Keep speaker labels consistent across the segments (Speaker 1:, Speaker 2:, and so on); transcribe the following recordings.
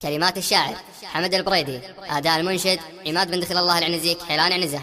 Speaker 1: كلمات الشاعر حمد البريدي، أداء المنشد عماد بن دخل الله العنزيك حيلان عنزة.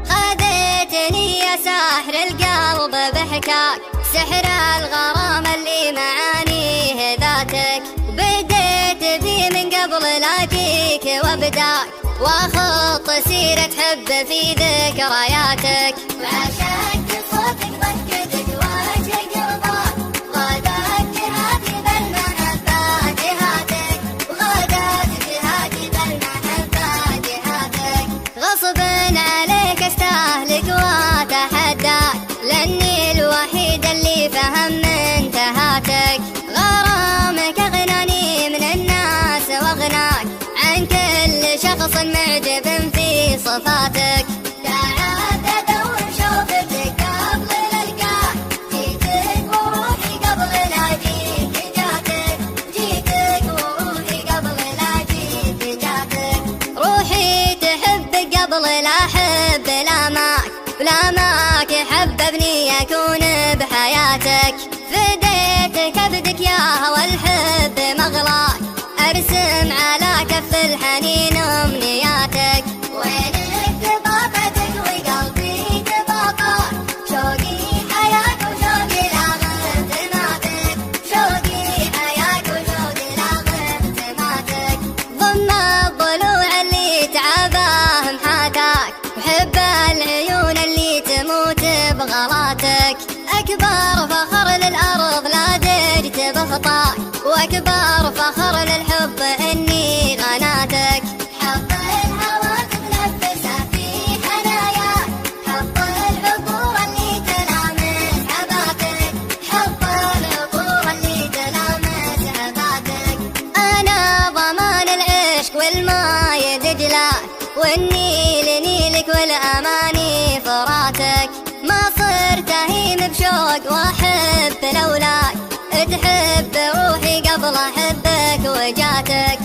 Speaker 2: خذتني يا ساحر القلب بحكاك، سحر الغرام اللي معانيه ذاتك، بديت بي من قبل لاقيك وابداك، واخط سيرة حب في ذكرياتك، وعشقت صوتك ضحكتك وجهك رضاك، غادات جهاتي بالمحبة جهاتك، وغادات جهاتي بالمحبة جهاتك، غصب عليك استهلك واتحداك، لاني الوحيد اللي فهم انتهاتك، غرامك اغناني من الناس واغناك عن كل شخص معجب في صفاتك، تعال ادور شوفتك قبل الالقاك، جيتك وروحي قبل لا جيت جاتك، جيتك وروحي قبل لا جيت جاتك، روحي تحبك قبل لا احب لاماك، بلاماك حببني اكون بحياتك، فديتك ابدك يا هوى الحب مغلاك، ارسم على كف الحنين امنياتك، وينك تباطتك وقلبي تباطاك، شوقي حياك وشوقي لاغت ماتك، شوقي حياك وشوقي لاغت ماتك، ضم الضلوع اللي تعباه محاتاك، وحب العيون اللي تموت بغلاتك، اكبر فخر للارض لا دجت بخطاك، واكبر فخر للحب اني غناتك، حب الهوى تتنفسه في حناياك، حب العطور اللي تلامس حباتك، حب العطور اللي تلامس حباتك، انا ضمان العشق والماي دجلاك، والنيل نيلك والاماني فراتك، ما صرت اهيم بشوق واحب لولاك، تحب روحي قبل احبك وجاتك.